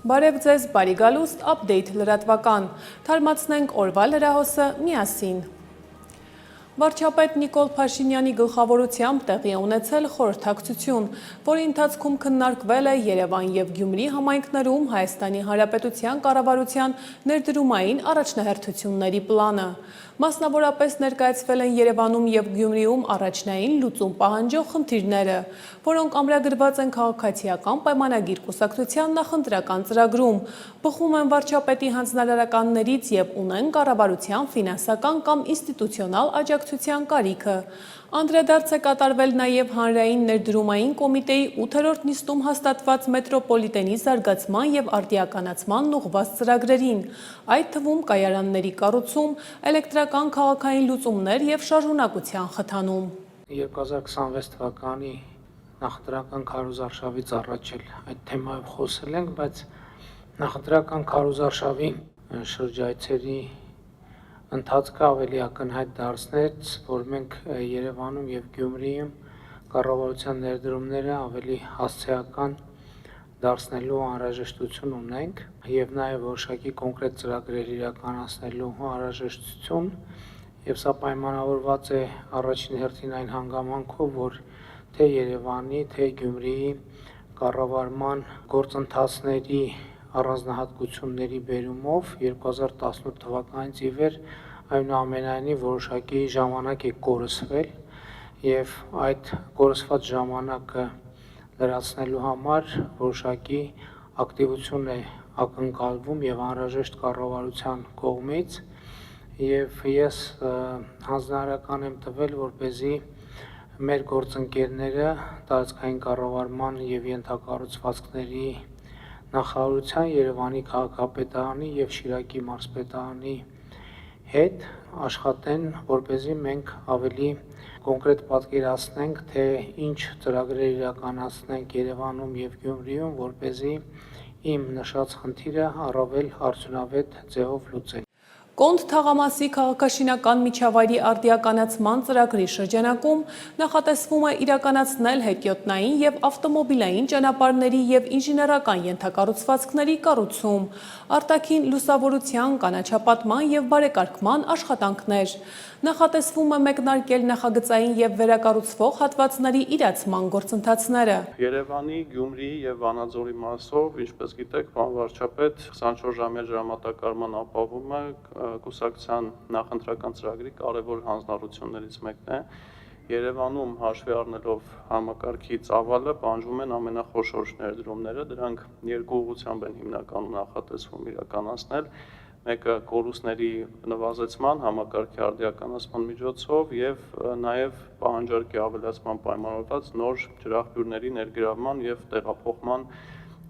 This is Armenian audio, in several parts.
Բարև ձեզ, բարի գալուստ, update լրատվական։ Թարմացնենք օրվա լրահոսը միասին։ Վարչապետ Նիկոլ Փաշինյանի գլխավորությամբ տեղի է ունեցել խորհրդակցություն, որի ընթացքում քննարկվել է Երևան և Գյումրի համայնքներում Հայաստանի Հանրապետության կառավարության ներդրումային առաջնահերթությունների պլանը։ Մասնավորապես ներկայացվել են Երևանում և Գյումրիում առաջնային լուծում պահանջող խնդիրները, որոնք ամրագրված են քաղաքացիական պայմանագիր կուսակցության նախընտրական ծրագրում, բխում են վարչապետի հանձնարարականներից և ունեն կառավարության ֆինանսական կամ ինստիտուցիոնալ աջակցության կարիքը։ Անդրադարձ է կատարվել նաև Հանրային ներդրումային կոմիտեի 8-րդ նիստում հաստատված մետրոպոլիտենի զարգացման և արդիականացման ուղղված ծրագրերին, այդ թվում կայարանների կառուցում, էլեկտրական քաղաքային լուծումներ և շարունակության խթանում։ 2026 թվականի նախընտրական քարոզարշավից առաջ էլ այդ թեմայով խոսել ենք, բայց նախընտրական քարոզարշավի շրջայցերի ընթացքը ավելի ակնհայտ դարձնեց, որ մենք Երևանում և Գյումրիում կառավարության ներդրումները ավելի հասցեական դարձնելու անհրաժեշտություն ունենք և նաև որոշակի կոնկրետ ծրագրեր իրականացնելու անհրաժեշտություն, և սա պայմանավորված է առաջին հերթին այն հանգամանքով, որ թե Երևանի, թե Գյումրիի կառավարման գործընթացների առանձնահատկությունների բերումով 2018 թվականից ի վեր այնուամենայնիվ որոշակի ժամանակ է կորսվել և այդ կորսված ժամանակը լրացնելու համար որոշակի ակտիվություն է ակնկալվում և անհրաժեշտ կառավարության կողմից, և ես հանձնարարական եմ տվել, որպեսզի մեր գործընկերները տարածքային կառավարման և ենթակառուցվածքների նախարարության, Երևանի քաղաքապետարանի և Շիրակի մարզպետարանի հետ աշխատեն, որպեսզի մենք ավելի կոնկրետ պատկերացնենք, թե ինչ ծրագրեր իրականացնենք Երևանում և Գյումրիում, որպեսզի իմ նշած խնդիրը առավել արդյունավետ ձևով լուծենք։ Կոնդ թաղամասի քաղաքաշինական միջավայրի արդիականացման ծրագրի շրջանակում նախատեսվում է իրականացնել հետիոտնային և ավտոմոբիլային ճանապարհների և ինժեներական ենթակառուցվածքների կառուցում, արտաքին լուսավորության, կանաչապատման և բարեկարգման աշխատանքներ։ Նախատեսվում է մեկնարկել նախագծային և վերակառուցվող հատվածների իրացման գործընթացները։ Երևանի, Գյումրիի և Վանաձորի մասով, ինչպես գիտեք, պարոն վարչապետ, 24-ժամյա ժամանակահարման ապահովումը կուսակցության նախընտրական ծրագրի կարևոր հանձնառություններից մեկն է։ Երևանում հաշվի առնելով համակարգի ծավալը պահանջվում են ամենախոշոր ներդրումները, դրանք երկու ուղղությամբ են հիմնականում նախատեսվում իրականացնել, մեկը կորուստների նվազեցման, համակարգի արդիականացման միջոցով և նաև պահանջարկի ավելացման պայմանավորված նոր ջրաղբյուրների ներգրավման և տեղափոխման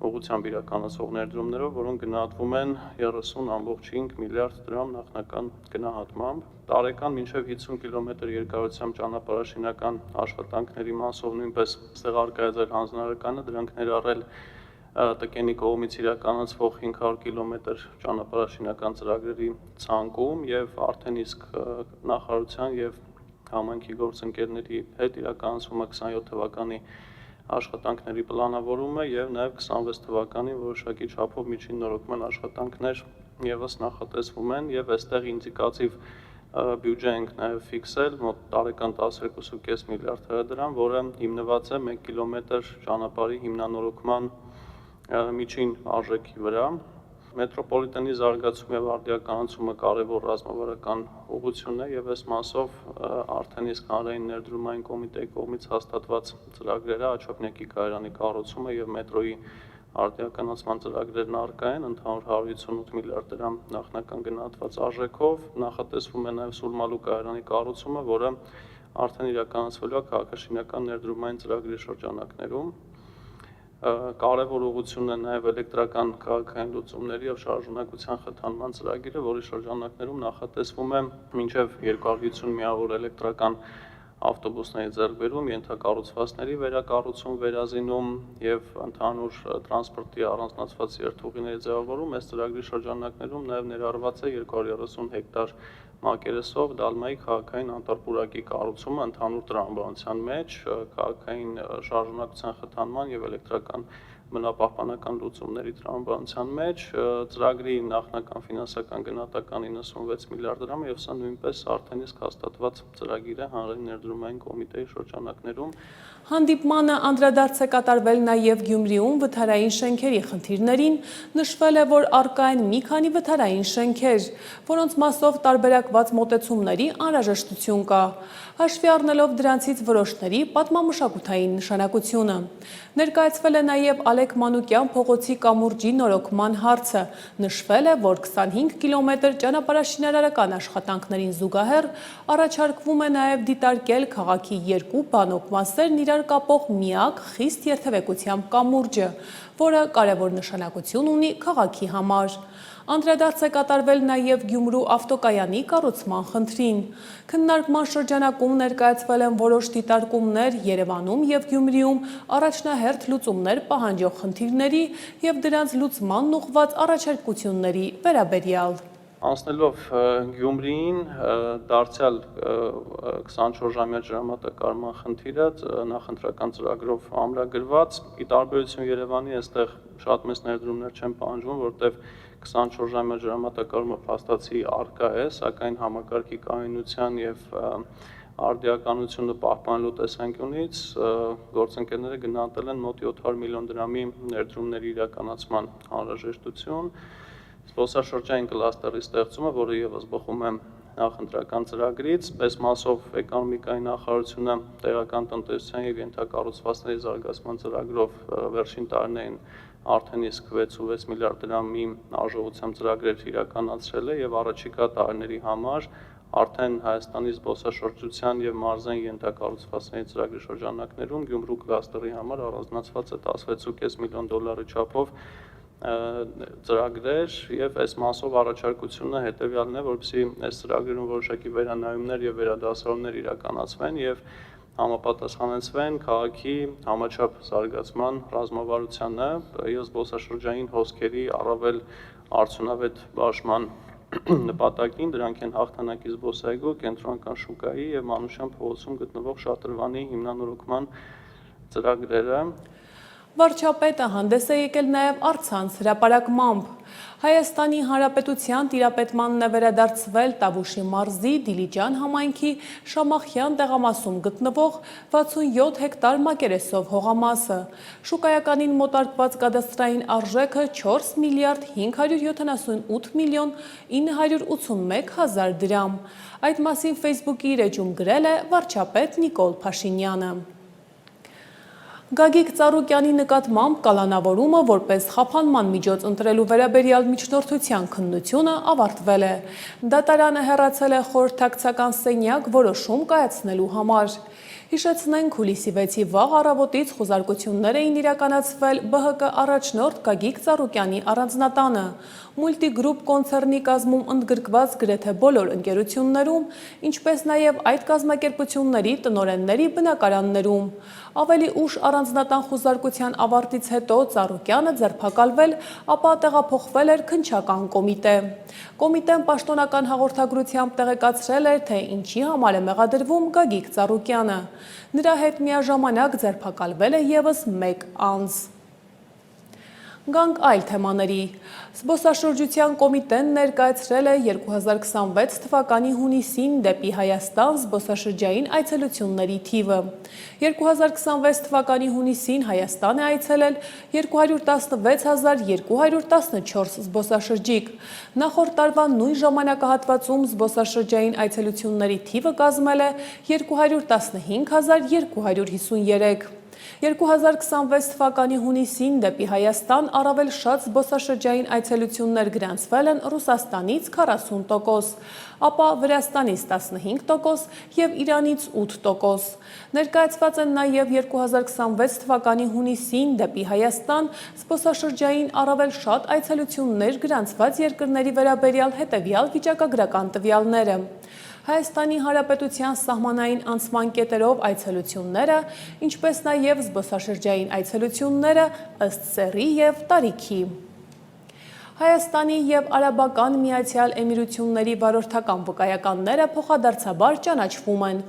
ուղղությամբ իրականացվող ներդրումներով, որոնք գնահատվում են 30.5 միլիարդ դրամ նախնական գնահատմամբ։ Տարեկան մինչև 50 կիլոմետր երկարությամբ ճանապարհաշինական աշխատանքների մասով նույնպես այստեղ առկա է ձեր հանձնարարականը, դրանք ներառել ՏԿՆ-ի կողմից իրականացվող 500 կիլոմետր ճանապարհաշինական ծրագրերի ցանկում և արդեն իսկ նախարարության և համայնքի գործընկերների հետ իրականացվում է 27 թվականի աշխատանքների պլանավորումը և նաև 26 թվականին որոշակի չափով միջին նորոգման աշխատանքներ ևս նախատեսվում են և այստեղ ինդիկատիվ բյուջե ենք նաև ֆիքսել մոտ տարեկան 12.5 միլիարդ դրամ, որը հիմնված է 1 կիլոմետր ճանապարհի հիմնանորոգման միջին արժեքի վրա։ Մետրոպոլիտենի զարգացումը և արդիականացումը կարևոր ռազմավարական ուղղություն է և այս մասով արդեն իսկ Հանրային ներդրումային կոմիտեի կողմից հաստատված ծրագրերը Աջափնյակի կայարանի կառուցումը և մետրոյի արդիականացման ծրագրերն առկա են ընդհանուր 158 միլիարդ դրամ նախնական գնահատված արժեքով, նախատեսվում է նաև Սուրմալու կայարանի կառուցումը, որը արդեն իրականացվելու է քաղաքաշինական ներդրումային ծրագրի շրջանակներում։ Կարևոր ուղղությունն է նաև էլեկտրական քաղաքային լուծումների և շարժունակության խթանման ծրագիրը, որի շրջանակներում նախատեսվում է մինչև 250 միավոր էլեկտրական ավտոբուսների ձեռքբերում, ենթակառուցվածքների վերակառուցում, վերազինում և ընդհանուր տրանսպորտի առանձնացված երթուղիների ձևավորում։ Այս ծրագրի շրջանակներում նաև ներառված է 230 հեկտար մակերեսով Դալմայի քաղաքային անտառ-պուրակի կառուցումը ընդհանուր տրամաբանության մեջ, քաղաքային շարժունակության խթանման և էլեկտրական բնապահպանական լուծումների տրամաբանության մեջ, ծրագրի նախնական ֆինանսական գնահատական 96 միլիարդ դրամ եւ սա նույնպես արդեն իսկ հաստատված ծրագիր է հանրային ներդրումային կոմիտեի շրջանակներում։ Հանդիպմանը անդրադարձ է կատարվել նաև Գյումրիում վթարային շենքերի խնդիրներին, նշվել է, որ առկա են մի քանի վթարային շենքեր, որոնց մասով տարբերակված մոտեցումների անհրաժեշտություն կա, հաշվի առնելով դրանցից որոշների պատմամշակութային նշանակությունը։ Ներկայացվել է նաև Ալեք Մանուկյան փողոցի կամուրջի նորոգման հարցը, նշվել է, որ 25 կիլոմետր ճանապարհաշինարարական աշխատանքներին զուգահեռ առաջարկվում է նաև դիտարկել քաղաքի երկու բանոկ մասերն իրար կապող միակ խիստ երթևեկությամբ կամուրջը, որը կարևոր նշանակություն ունի քաղաքի համար։ Անդրադարձ է կատարվել նաև Գյումրու ավտոկայանի կառուցման խնդրին։ Քննարկման շրջանակում ներկայացվել են որոշ դիտարկումներ Երևանում եւ Գյումրիում առաջնահերթ լուծումներ պահանջող խնդիրների եւ դրանց լուծմանն ուղղված առաջարկությունների վերաբերյալ։ Անցնելով Գյումրիին, դարձյալ 24-ժամյա ջրամատակարարման խնդիրը նախընտրական ծրագրով ամրագրված, ի տարբերություն Երևանի, այստեղ շատ մեծ ներդրումներ չեն պահանջվում, որտեղ 24-ժամյա ջրամատակարարումը փաստացի առկա է, սակայն համակարգի կայունության եւ արդիականությունը պահպանելու տեսանկյունից գործընկերները գնահատել են մոտ 700 միլիոն դրամի ներդրումների իրականացման անհրաժեշտություն։ Զբոսաշրջային կլաստերի ստեղծումը, որը ևս բխում է նախընտրական ծրագրից, այս մասով էկոնոմիկայի նախարարությունը տեղական տնտեսության եւ ենթակառուցվածքների զարգացման ծրագրով վերջին տարիներին արդեն իսկ 6.6 միլիարդ դրամի արժողությամբ ծրագրեր իրականացրել է եւ առաջիկա տարիների համար արդեն Հայաստանի զբոսաշրջության եւ մարզային ենթակառուցվածքների ծրագրի շրջանակներում Գյումրու կլաստերի համար առանձնացված է 16.5 միլիոն դոլարի չափով ծրագրեր եւ այս մասով առաջարկությունը հետեւյալն է, որպեսզի այս ծրագրերում որոշակի վերանայումներ եւ վերադասավորումներ իրականացվեն եւ համապատասխանեցվեն քաղաքի համաչափ զարգացման ռազմավարությանը եւ զբոսաշրջային հոսքերի առավել արդյունավետ բաշխման նպատակին, դրանք են Հաղթանակի զբոսայգու, Կենտրոնական շուկայի եւ Մանուշյան փողոցում գտնվող շատրվանի հիմնանորոգման ծրագրերը։ Վարչապետը հանդես է եկել նաև առցանց հրապարակմամբ։ Հայաստանի Հանրապետության տիրապետմանն է վերադարձվել Տավուշի մարզի Դիլիջան համայնքի Շամախյան տեղամասում գտնվող 67 հեկտար մակերեսով հողամասը։ Շուկայականին մոտարկված կադաստրային արժեքը 4 միլիարդ 578 միլիոն 981 հազար դրամ։ Այդ մասին Facebook-ի իր էջում գրել է վարչապետ Նիկոլ Փաշինյանը։ Գագիկ Ծառուկյանի նկատմամբ կալանավորումը որպես խափանման միջոց ընտրելու վերաբերյալ միջնորդության քննությունը ավարտվել է։ Դատարանը հեռացել է խորհրդակցական սենյակ որոշում կայացնելու համար։ Հիշեցնենք, հուլիսի 6-ի վաղ առավոտից խուզարկություններ էին իրականացվել ԲՀԿ առաջնորդ Գագիկ Ծառուկյանի առանձնատանը, Multigroup կոնցեռնի կազմում ընդգրկված գրեթե բոլոր ընկերություններում, ինչպես նաև այդ կազմակերպությունների տնօրենների բնակարաններում։ Ավելի ուշ առանձնատան խուզարկության ավարտից հետո Ծառուկյանը ձերբակալվել, ապա տեղափոխվել էր քննչական կոմիտե։ Կոմիտեն պաշտոնական հաղորդագրությամբ տեղեկացրել էր, թե ինչի համար է մեղադրվում Գագիկ Ծառուկյանը։ Նրա հետ միաժամանակ ձերբակալվել է ևս մեկ անձ։ Գանք այլ թեմաների։ Զբոսաշրջության կոմիտեն ներկայացրել է 2026 թվականի հունիսին դեպի Հայաստան զբոսաշրջային այցելությունների թիվը։ 2026 թվականի հունիսին Հայաստան է այցելել 216.214 զբոսաշրջիկ։ Նախորդ տարվա նույն ժամանակահատվածում զբոսաշրջային այցելությունների թիվը կազմել է 215.253։ 2026 թվականի հունիսին դեպի Հայաստան առավել շատ զբոսաշրջային այցելություններ գրանցվել են Ռուսաստանից 40%, ապա Վրաստանից 15% և Իրանից 8%։ Ներկայացված են նաև 2026 թվականի հունիսին դեպի Հայաստան զբոսաշրջային առավել շատ այցելություններ գրանցված երկրների վերաբերյալ հետևյալ վիճակագրական տվյալները։ Հայաստանի Հանրապետության սահմանային անցման կետերով այցելությունները, ինչպես նաև զբոսաշրջային այցելությունները ըստ սեռի և տարիքի։ Հայաստանի և Արաբական Միացյալ Էմիրությունների վարորդական վկայականները փոխադարձաբար ճանաչվում են։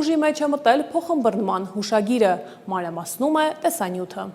Ուժի մեջ է մտել փոխըմբռնման հուշագիրը, մանրամասնում է տեսանյութը։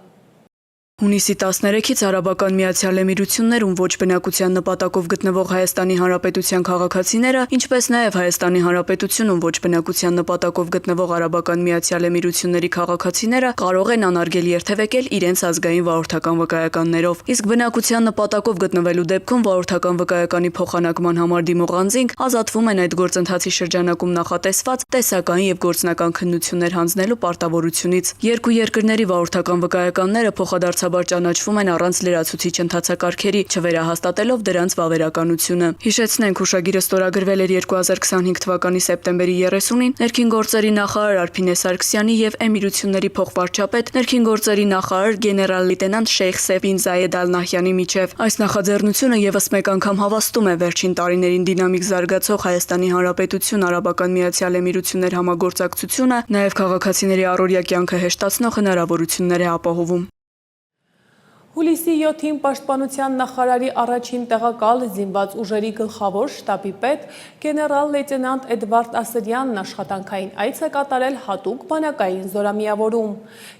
Հունիսի 13-ից Արաբական Միացյալ Էմիրություններում ոչ բնակության նպատակով գտնվող Հայաստանի Հանրապետության քաղաքացիները, ինչպես նաև Հայաստանի Հանրապետությունում ոչ բնակության նպատակով գտնվող Արաբական Միացյալ Էմիրությունների քաղաքացիները կարող են անարգել երթևեկել իրենց ազգային վարորդական վկայականներով, իսկ բնակության նպատակով գտնվելու դեպքում վարորդական վկայականի փոխանակման համար դիմող անձինք ազատվում են այդ գործընթացի շրջանակում նախատեսված տեսական եւ գործնական քննություններ հանձնելու պարտավորությունից։ Երկու երկրների վարորդական վկայականները փոխադարձ ճանաչվում են առանց լրացուցիչ ընթացակարգերի, չվերահաստատելով դրանց վավերականությունը։ Հիշեցնենք, հուշագիրը ստորագրվել էր 2025 թվականի սեպտեմբերի 30-ին ներքին գործերի նախարար Արփինե Սարգսյանի եւ Էմիրությունների փոխվարչապետ ներքին գործերի նախարար գեներալ լեյտենանտ Շեյխ Սեֆ բին Զայեդ Ալ Նահյանի միջև։ Այս նախաձեռնությունը եւս մեկ անգամ հավաստում է վերջին տարիներին դինամիկ զարգացող Հայաստանի Հանրապետություն Արաբական Միացյալ Էմիրություններ համագործակցությունը, նաեւ քաղաքացիների առօրյա կյանքը հեշտացնող հնարավորություններ է ապահովում։ Հուլիսի 7-ին Պաշտպանության նախարարի առաջին տեղակալ զինված ուժերի գլխավոր շտաբի պետ գեներալ լեյտենանտ Էդվարդ Ասրյանն աշխատանքային այց է կատարել հատուկ բանակային զորամիավորում։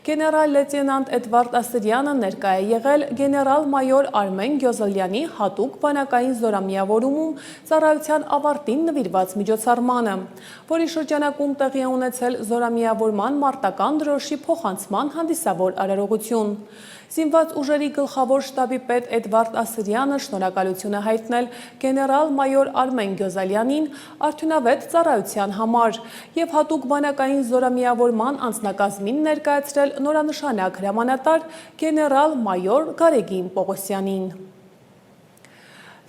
Գեներալ լեյտենանտ Էդվարդ Ասրյանը ներկա է եղել գեներալ-մայոր Արմեն Գյոզալյանի հատուկ բանակային զորամիավորումում ծառայության ավարտին նվիրված միջոցառմանը, որի շրջանակում տեղի է ունեցել զորամիավորման մարտական դրոշի փոխանցման հանդիսավոր արարողություն։ Զինված ուժերի գլխավոր շտաբի պետ Էդվարդ Ասրյանը շնորհակալություն է հայտնել գեներալ-մայոր Արմեն Գյոզալյանին արդյունավետ ծառայության համար եւ հատուկ բանակային զորամիավորման անձնակազմին ներկայացրել նորանշանակ հրամանատար գեներալ-մայոր Գարեգին Պողոսյանին։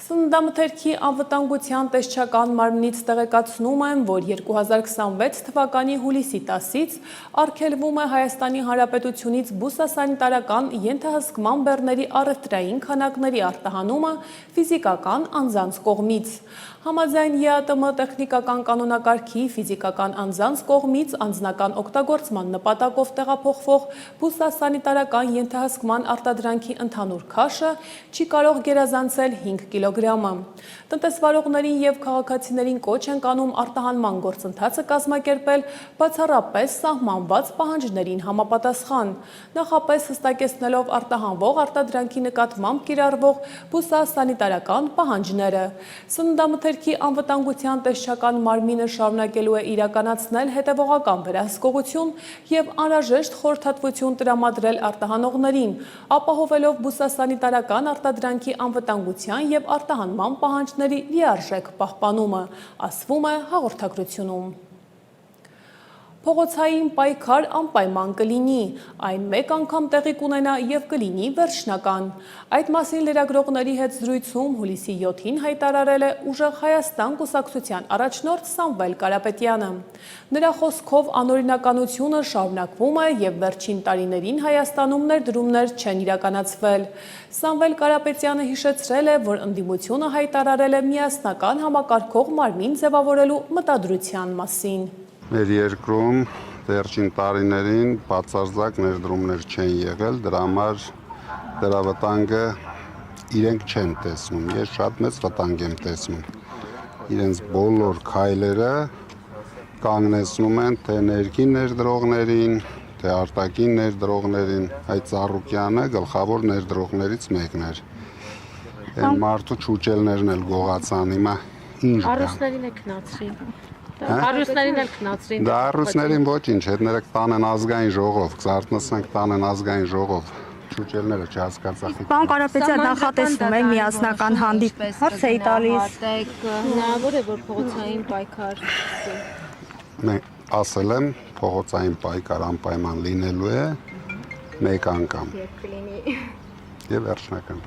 Սննդամթերքի անվտանգության տեսչական մարմնից տեղեկացնում են, որ 2026 թվականի հուլիսի 10-ից արգելվում է Հայաստանի Հանրապետությունից բուսասանիտարական ենթահսկման բեռների առևտրային քանակների արտահանումը ֆիզիկական անձանց կողմից։ Համաձայն ԵԱՏՄ տեխնիկական կանոնակարգի ֆիզիկական անձանց կողմից անձնական օգտագործման նպատակով տեղափոխվող բուսասանիտարական ենթահսկման արտադրանքի ընդհանուր քաշը չի կարող գերազանցել 5 կիլոգրամը։ Տնտեսվարողներին եւ քաղաքացիներին կոչ են անում արտահանման գործընթացը կազմակերպել բացառապես սահմանված պահանջներին համապատասխան, նախապես հստակեցնելով արտահանվող արտադրանքի նկատմամբ կիրառվող բուսասանիտարական պահանջները։ Սննդամթերքի անվտանգության տեսչական մարմինը շարունակելու է իրականացնել հետևողական վերահսկողություն եւ անհրաժեշտ խորհրդատվություն տրամադրել արտահանողներին, ապահովելով բուսասանիտարական արտադրանքի անվտանգության եւ արտահանման պահանջների լիարժեք պահպանումը, ասվում է հաղորդագրությունում։ Փողոցային պայքար անպայման կլինի, այն մեկ անգամ տեղի կունենա եւ կլինի վերջնական։ Այդ մասին լրագրողների հետ զրույցում հուլիսի 7-ին հայտարարել է Ուժեղ Հայաստան կուսակցության առաջնորդ Սամվել Կարապետյանը։ Նրա խոսքով անօրինականությունը շարունակվում է եւ վերջին տարիներին Հայաստանում ներդրումներ չեն իրականացվել։ Սամվել Կարապետյանը հիշեցրել է, որ ընդդիմությունը հայտարարել է միասնական համակարգող մարմին ձևավորելու մտադրության մասին։ Մեր երկրում վերջին տարիներին բացարձակ ներդրումներ չեն եղել, դրա համար դրա վտանգը իրենք չեն տեսնում, ես շատ մեծ վտանգ եմ տեսնում։ Իրենց բոլոր քայլերը կանգնեցնում են թե ներքին ներդրողներին, թե արտաքին ներդրողներին, այդ Ծառուկյանը գլխավոր ներդրողներից մեկն էր։ Այն մարդու չուճելներն էլ գողացան, հիմա ինչ կա։ Առուսներին է քնացրին։ Առուսներին էլ քնացրին։ Դա առուսներին ոչինչ, հետները կտանեն ազգային ժողով, կզարթնացնենք տանեն ազգային ժողով, չուճելները չհասկացա։ Պարոն Կարապետյան, նախատեսվում է միասնական հանդիպում, հարց էի տալիս։ Հնարավոր է, որ փողոցային պայքար։ Մենք ասել եմ, փողոցային պայքար անպայման լինելու է մեկ անգամ։ Եվ վերջնական։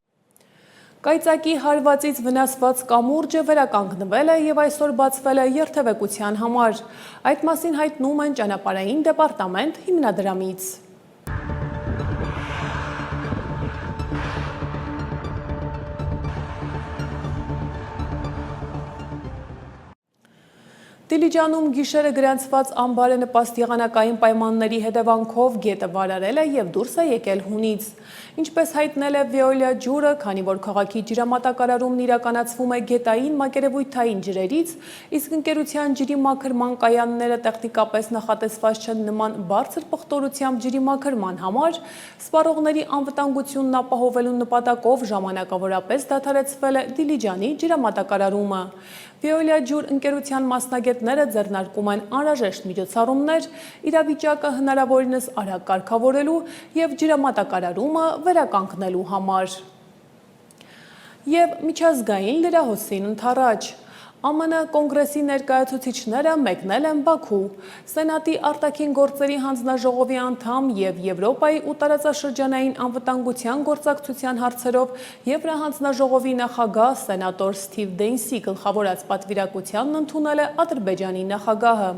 Կայծակի հարվածից վնասված կամուրջը վերականգնվել է եւ այսօր բացվել է երթևեկության համար։ Այդ մասին հայտնում են ճանապարհային դեպարտամենտ հիմնադրամից։ Դիլիջանում գիշերը գրանցված ամբարը նպաստ եղանակային պայմանների հետևանքով գետը վարարել է և դուրս է եկել հունից։ Ինչպես հայտնել է Veolia ջուրը, քանի որ քաղաքի ջրամատակարարումն իրականացվում է գետային մակերևույթային ջրերից, իսկ ընկերության ջրի մաքրման կայանները տեխնիկապես նախատեսված չեն նման բարձր պղտորությամբ ջրի մաքրման համար, սպառողների անվտանգությունն ապահովելու նպատակով ժամանակավորապես դադարեցվել է Դիլիջանի ջրամատակարարումը։ Veolia ջուր ընկերության մասնագետները ձեռնարկում են անհրաժեշտ միջոցառումներ իրավիճակը հնարավորինս արագ կարգավորելու և ջրամատակարարումը վերականգնելու համար։ Եվ միջազգային լրահոսին ընդառաջ։ ԱՄՆ կոնգրեսի ներկայացուցիչները մեկնել են Բաքու։ Սենատի արտաքին գործերի հանձնաժողովի անդամ և Եվրոպայի ու տարածաշրջանային անվտանգության գործակցության հարցերով Եվրահանձնաժողովի նախագահ սենատոր Սթիվ Դեյնսի գլխավորած պատվիրակությանն ընդունել է Ադրբեջանի նախագահը։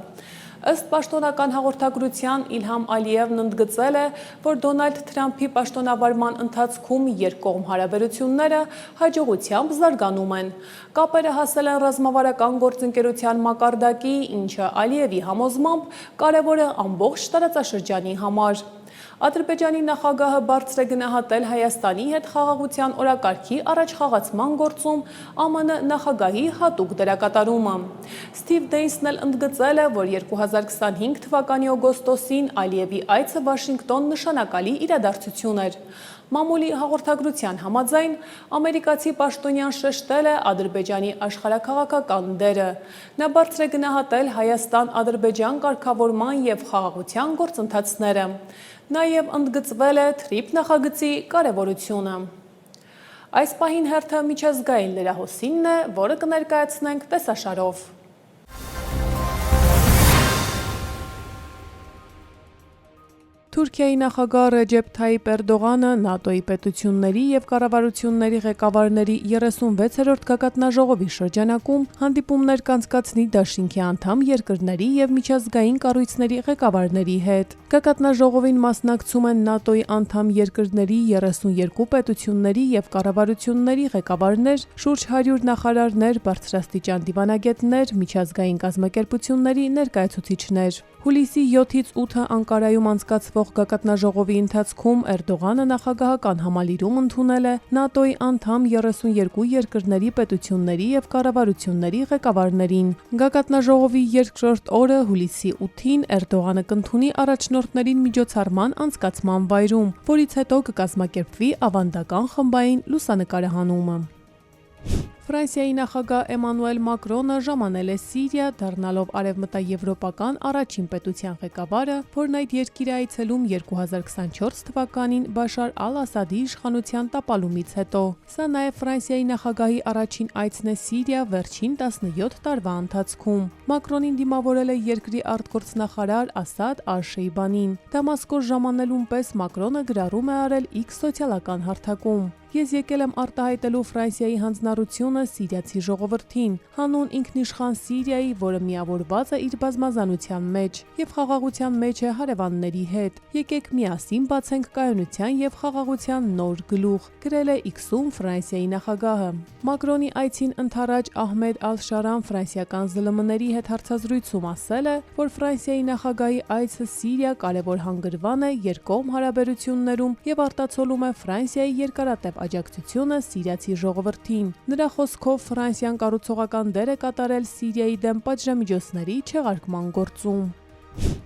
Ըստ պաշտոնական հաղորդագրության Իլհամ Ալիևն ընդգծել է, որ Դոնալդ Թրամփի պաշտոնավարման ընթացքում երկկողմ հարաբերությունները հաջողությամբ զարգանում են։ Կապերը հասել են ռազմավարական գործընկերության մակարդակի, ինչը Ալիևի համոզմամբ կարևոր է ամբողջ տարածաշրջանի համար։ Ադրբեջանի նախագահը բարձր է գնահատել Հայաստանի հետ խաղաղության օրակարգի առաջխաղացման գործում ԱՄՆ նախագահի հատուկ դերակատարումը։ Սթիվ Դեյնսն էլ ընդգծել է, որ 2025 թվականի օգոստոսին Ալիևի այցը Վաշինգտոն նշանակալի իրադարձություն էր։ Մամուլի հաղորդագրության համաձայն ամերիկացի պաշտոնյան շեշտել է Ադրբեջանի աշխարհաքաղաքական դերը։ Նա բարձր է գնահատել Հայաստան-Ադրբեջան կարգավորման և խաղաղության գործընթացները։ Նաև ընդգծվել է TRIP նախագծի կարևորությունը։ Այս պահին հերթը միջազգային լրահոսինն է, որը կներկայացնենք տեսաշարով։ Թուրքիայի նախագահ Ռեջեփ Թայիպ Էրդողանը ՆԱՏՕ-ի պետությունների և կառավարությունների ղեկավարների 36-րդ գագաթնաժողովի շրջանակում հանդիպումներ կանցկացնի դաշինքի անդամ երկրների և միջազգային կառույցների ղեկավարների հետ։ Գագաթնաժողովին մասնակցում են ՆԱՏՕ-ի անդամ երկրների 32 պետությունների և կառավարությունների ղեկավարներ, շուրջ 100 նախարարներ, բարձրաստիճան դիվանագետներ, միջազգային կազմակերպությունների ներկայացուցիչներ։ Հուլիսի 7-ից 8-ը Անկարայում անցկացվող գագաթնաժողովի ընթացքում Էրդողանը նախագահական համալիրում ընդունել է ՆԱՏՕ-ի անդամ 32 երկրների պետությունների և կառավարությունների ղեկավարներին։ Գագաթնաժողովի երկրորդ օրը հուլիսի 8-ին Էրդողանը կընդունի առաջնորդներին միջոցառման անցկացման վայրում, որից հետո կկազմակերպվի ավանդական խմբային լուսանկարահանումը։ Ֆրանսիայի նախագահ Էմանուել Մակրոնը ժամանել է Սիրիա, դառնալով արևմտաեվրոպական առաջին պետության ղեկավարը, որն այդ երկիր է այցելում 2024 թվականին Բաշար ալ-Ասադի իշխանության տապալումից հետո։ Սա նաև Ֆրանսիայի նախագահի առաջին այցն է Սիրիա վերջին 17 տարվա ընթացքում։ Մակրոնին դիմավորել է երկրի արտգործնախարար Ասադ Ալ-Շեյբանին։ Դամասկոս ժամանելուն պես Մակրոնը գրառում է արել X սոցիալական հարթակում։ Ես եկել եմ արտահայտելու Ֆրանսիայի հանձնառությունը սիրիացի ժողովրդին, հանուն ինքնիշխան Սիրիայի, որը միավորված է իր բազմազանության մեջ և խաղաղության մեջ է հարևանների հետ։ Եկեք միասին բացենք կայունության և խաղաղության նոր գլուխ, գրել է X-ում Ֆրանսիայի նախագահը։ Մակրոնի այցին ընդառաջ Ահմեդ Ալ-Շարան ֆրանսիական ԶԼՄ-ների հետ հարցազրույցում ասել է, որ Ֆրանսիայի նախագահի այցը Սիրիա կարևոր հանգրվան է երկկողմ հարաբերություններում և արտացոլում է Ֆրանսիայի երկարատև աջակցությունը սիրիացի ժողովրդին։ Նրա խոսքով Ֆրանսիան կառուցողական դեր է կատարել Սիրիայի դեմ պատժամիջոցների չեղարկման գործում։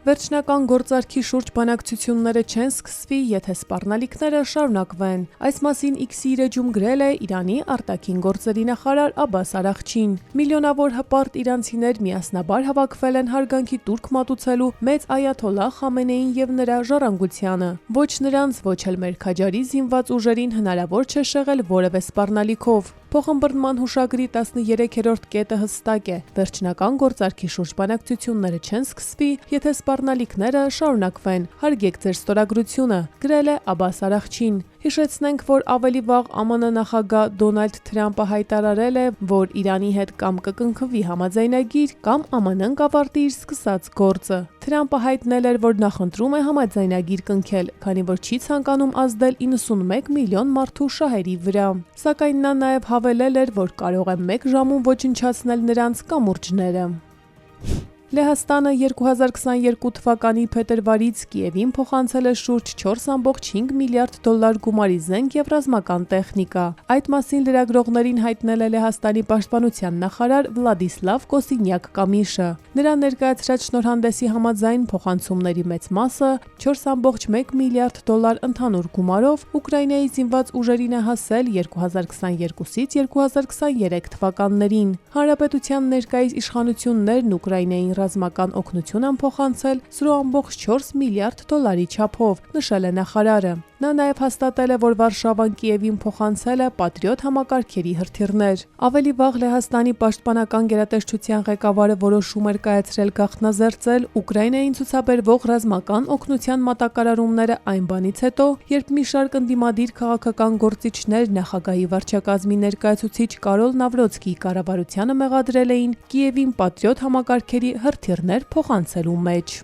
Վերջնական գործարքի շուրջ բանակցությունները չեն սկսվի, եթե սպառնալիքները շարունակվեն։ Այս մասին X-ի իր էջում գրել է Իրանի արտաքին գործերի նախարար Աբբաս Արաղչին։ Միլիոնավոր հպարտ իրանցիներ միասնաբար հավաքվել են հարգանքի տուրք մատուցելու մեծ այաթոլլահ Խամենեիին և նրա ժառանգությանը։ Ոչ նրանց, ոչ էլ մեր քաջարի զինված ուժերին հնարավոր չէ շեղել որևէ սպառնալիքով։ Փոխըմբռնման հուշագրի 13-րդ կետը հստակ է։ Վերջնական գործարքի շուրջ բանակցությունները չեն սկսվի, եթե սպառնալիքները շարունակվեն։ Հարգեք ձեր ստորագրությունը, գրել է Աբբաս Արաղչին։ Հիշեցնենք, որ ավելի վաղ ԱՄՆ նախագահ Դոնալդ Թրամփը հայտարարել է, որ Իրանի հետ կամ կկնքվի համաձայնագիր, կամ ԱՄՆ-ն կավարտի իր սկսած գործը։ Թրամփը հայտնել էր, որ նախընտրում է համաձայնագիր կնքել, քանի որ չի ցանկանում ազդել 91 միլիոն մարդու շահերի վրա։ Սակայն նա նաև հավելել էր, որ կարող է 1 ժամում ոչնչացնել նրանց կամուրջները։ Լեհաստանը 2022 թվականի փետրվարից Կիևին փոխանցել է շուրջ 4.5 միլիարդ դոլար գումարի զենք եւ ռազմական տեխնիկա։ Այդ մասին լրագրողներին հայտնել է Լեհաստանի պաշտպանության նախարար Վլադիսլավ Կոսինյակ-Կամիշը։ Նրա ներկայացրած շնորհանդեսի համաձայն փոխանցումների մեծ մասը 4.1 միլիարդ դոլար ընդհանուր գումարով Ուկրաինայի զինված ուժերին է հասել 2022-ից 2023 թվականներին։ Հանրապետության ներկայիս իշխանություններն Ուկրաինային ռազմական օգնություն են փոխանցել 0.4 միլիարդ դոլարի չափով, նշել է նախարարը։ Նա նաև հաստատել է, որ Վարշավան Կիևին փոխանցել է Պատրիոտ համակարգերի հրթիռներ։ Ավելի վաղ Լեհաստանի պաշտպանական գերատեսչության ղեկավարը որոշում էր կայացրել գաղտնազերծել Ուկրաինային ցուցաբերվող ռազմական օգնության մատակարարումները այն բանից հետո, երբ մի շարք ընդդիմադիր քաղաքական գործիչներ նախագահի վարչակազմի ներկայացուցիչ Կարոլ Նավրոցկիի կառավարությանը մեղադրել էին Կիևին Պատրիոտ համակարգերի հրթիռներ փոխանցելու մեջ։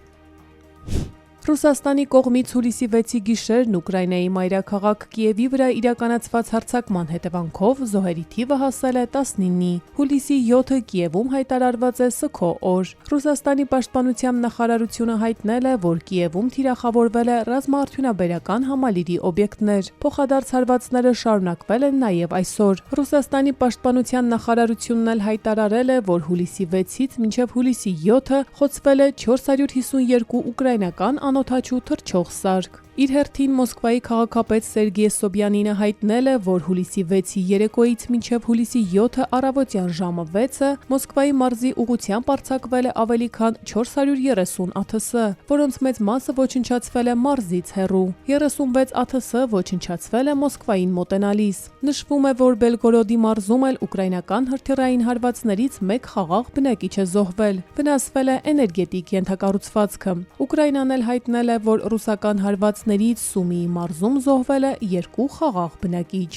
Ռուսաստանի կողմից հուլիսի 6-ի գիշերն Ուկրաինայի մայրաքաղաք Կիևի վրա իրականացված հարձակման հետևանքով զոհերի թիվը հասել է 19-ի։ Հուլիսի 7-ը Կիևում հայտարարված է սգո օր։ Ռուսաստանի պաշտպանության նախարարությունը հայտնել է, որ Կիևում թիրախավորվել է ռազմաարդյունաբերական համալիրի օբյեկտներ։ Փոխադարձ հարվածները շարունակվել են նաև այսօր։ Ռուսաստանի պաշտպանության նախարարությունն էլ հայտարարել է, որ հուլիսի 6-ից մինչև հուլիսի 7-ը խոցվել է 452 ուկրաինական անօդաչու թռչող սարք։ Իր հերթին Մոսկվայի քաղաքապետ Սերգեյ Սոբյանինը հայտնել է, որ հուլիսի 6-ի երեկոյից մինչև հուլիսի 7-ը առավոտյան ժամը 6-ը Մոսկվայի մարզի ուղղությամբ արձակվել է ավելի քան 430 ԱԹՍ, որոնց մեծ մասը ոչնչացվել է մարզից հեռու։ 36 ԱԹՍ ոչնչացվել է Մոսկվային մոտենալիս։ Նշվում է, որ Բելգորոդի մարզում էլ ուկրաինական հրթիռային հարվածներից մեկ խաղաղ բնակիչ է զոհվել։ Վնասվել է էներգետիկ ենթակառուցվածքը։ Ուկրաինան էլ հայտնել է, որ ռուսական հարվածներից Սումիի մարզում զոհվել է 2 խաղաղ բնակիչ։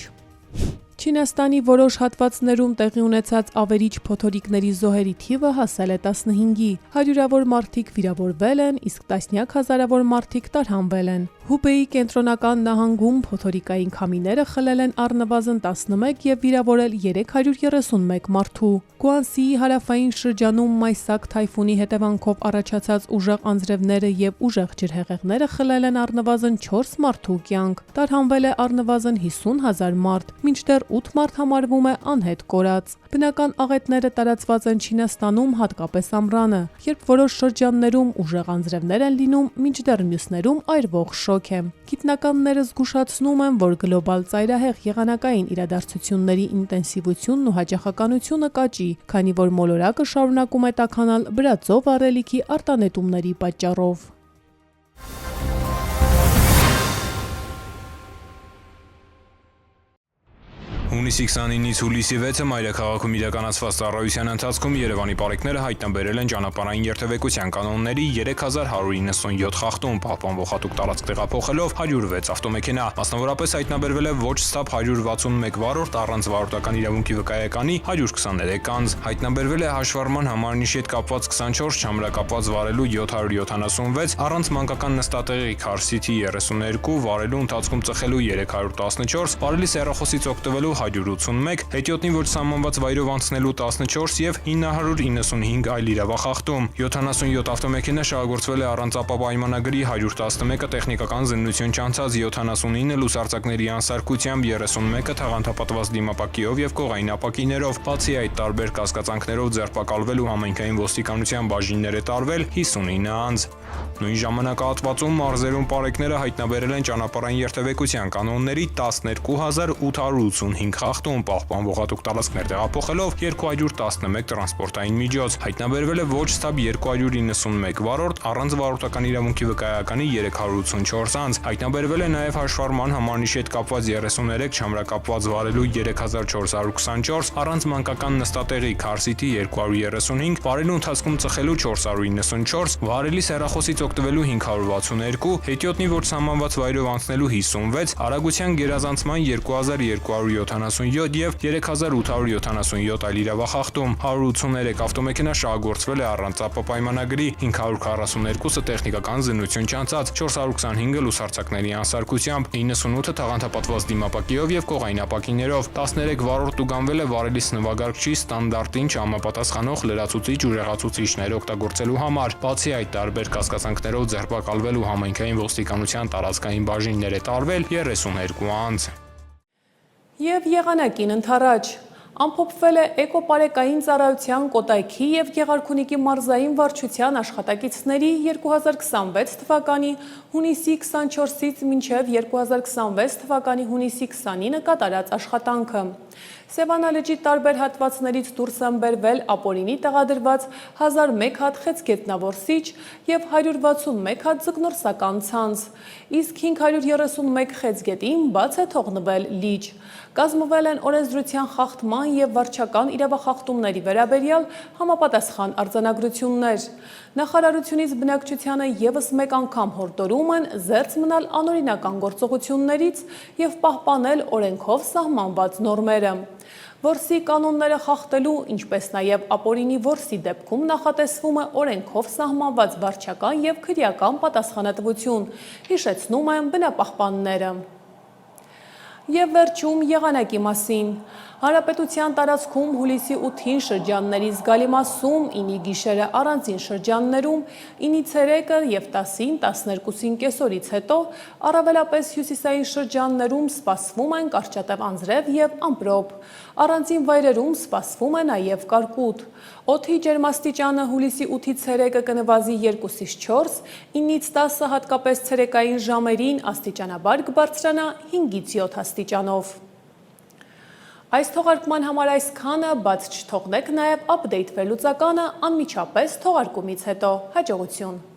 Չինաստանի որոշ հատվածներում տեղի ունեցած ավերիչ փոթորիկների զոհերի թիվը հասել է 15-ի։ Հարյուրավոր մարդիկ վիրավորվել են, իսկ տասնյակ հազարավոր մարդիկ տարհանվել են։ Հուբեի կենտրոնական նահանգում փոթորիկային քամիները խլել են առնվազն 11 եւ վիրավորել 331 մարդու։ Գուանսիի հարավային շրջանում Մայսակ թայֆունի հետևանքով առաջացած ուժեղ անձրևները եւ ուժեղ ջրհեղեղները խլել են առնվազն 4 մարդու կյանք։ Տարհանվել է առնվազն 50,000 մարդ, մինչդեռ 8 մարդ համարվում է անհետ կորած։ Բնական աղետները տարածված են Չինաստանում, հատկապես ամռանը, երբ որոշ շրջաններում ուժեղ անձրևներ են լինում, մինչդեռ մյուսներում այրվող շոկ է։ Գիտնականները զգուշացնում են, որ գլոբալ ծայրահեղ եղանակային իրադարձությունների ինտենսիվությունն ու հաճախականությունը կաճի, քանի որ մոլորակը շարունակում է տաքանալ բրածով առելիքի արտանետումների պատճառով։ Հունիսի 29-ից հուլիսի 6-ը մայրաքաղաքում իրականացված ծառայության ընթացքում Երևանի պարեկները հայտնաբերել են ճանապարհային երթևեկության կանոնների 3197 խախտում, պահպանվող հատուկ տարածք տեղափոխելով 106 ավտոմեքենա։ Մասնավորապես հայտնաբերվել է ոչ ստապ 161 վարորդ առանց վարորդական իրավունքի վկայականի 123 անձ։ Հայտնաբերվել է հաշվառման համարնիշի հետ կապված 24, չամրակապված վարելու 776, առանց մանկական նստատեղի քարսիթի 32, վարելու ընթացքում ծխելու 314, վարելի սեռախոսից օգտվելու 181, հետիոտնի ոչ սահմանված վայրով անցնելու 14 եւ 995 այլ իրավախախտում։ 77 ավտոմեքենա շահագործվել է առանց ապապայմանագրի 111-ը տեխնիկական զննություն չանցած 79 լուսարձակների անսարքությամբ 31-ը թաղանթապատված դիմապակիով եւ կողային ապակիներով։ Բացի այդ տարբեր կասկածանքներով ձերբակալվել ու համայնքային ոստիկանության բաժիններ է տարվել 59 անձ։ Նույն ժամանակահատվածում մարզերում պարեկները հայտնաբերել են ճանապարհային երթևեկության կանոնների 12885 խախտում, պահպանվող հատուկ տարածքներ տեղափոխելով 211 տրանսպորտային միջոց։ Հայտնաբերվել է ոչ ստապ 291 վարորդ, առանց վարորդական իրավունքի վկայականի 384 անձ։ Հայտնաբերվել է նաև հաշվառման համարնիշի հետ կապված 33, չամրակապված վարելու 3424, առանց մանկական նստատեղի քարսիթի 235, վարելու ընթացքում ծխելու 494, վարելի սեռախոսից հեռախոսից օգտվելու 562, հետիոտնի ոչ սահմանված վայրով անցնելու 56, արագության գերազանցման 2277 եւ 3877 այլ իրավախախտում, 183 ավտոմեքենա շահագործվել է առանց ապապայմանագրի, 542-ը տեխնիկական զննություն չանցած, 425-ը լուսարձակների անսարքությամբ, 98-ը թաղանթապատված դիմապակիով եւ կողային ապակիներով, 13 վարորդ ուղղանվել է վարելիս նվագարկչի ստանդարտին չհամապատասխանող լրացուցիչ ու ժեղացուցիչներ օգտագործելու համար, բացի այդ տարբեր կասկածանքներով ձերբակալվել ու համայնքային ոստիկանության տարածքային բաժիններ է տարվել 32 անձ։ Եվ եղանակին ընդառաջ ամփոփվել է էկոպարեկային ծառայության Կոտայքի եւ Գեղարքունիքի մարզային վարչության աշխատակիցների 2026 թվականի հունիսի 24-ից մինչև 2026 թվականի հունիսի 20-ը կատարած աշխատանքը։ Սևանալջի տարբեր հատվածներից դուրս են բերվել ապօրինի տեղադրված 1001 հատ խեցգետնավորսիչ եւ 161 հատ ձկնորսական ցանց, իսկ 531 խեցգետին բաց է թողնվել լիճ։ Կազմվել են օրենսդրության խախտման եւ վարչական իրավախախտումների վերաբերյալ համապատասխան արձանագրություններ։ Նախարարությունից բնակչությանը եւս մեկ անգամ հորդորում են զերծ մնալ անօրինական գործողություններից եւ պահպանել օրենքով սահմանված նորմերը։ Որսի կանոնները խախտելու, ինչպես նաև ապօրինի որսի դեպքում նախատեսվում է օրենքով սահմանված վարչական եւ քրեական պատասխանատվություն, հիշեցնում են բնապահպանները։ Եվ վերջում եղանակի մասին։ Հանրապետության տարածքում հուլիսի 8-ին շրջանների զգալի մասում, 9-ի գիշերը առանձին շրջաններում, 9-ի ցերեկը եւ 10-ին 12-ին կեսօրից հետո առավելապես հյուսիսային շրջաններում սպասվում են կարճատև անձրև եւ ամպրոպ։ Առանձին վայրերում սպասվում է նաեւ կարկուտ։ Օդի ջերմաստիճանը հուլիսի 8-ի ցերեկը կնվազի 2-ից 4, 9-ից 10 հատկապես ցերեկային ժամերին աստիճանաբար կբարձրանա 5-ից 7 աստիճանով։ Այս թողարկման համար այսքանը, բաց չթողնեք նաև ապդեյթ վերլուծականը անմիջապես թողարկումից հետո։ Հաջողություն։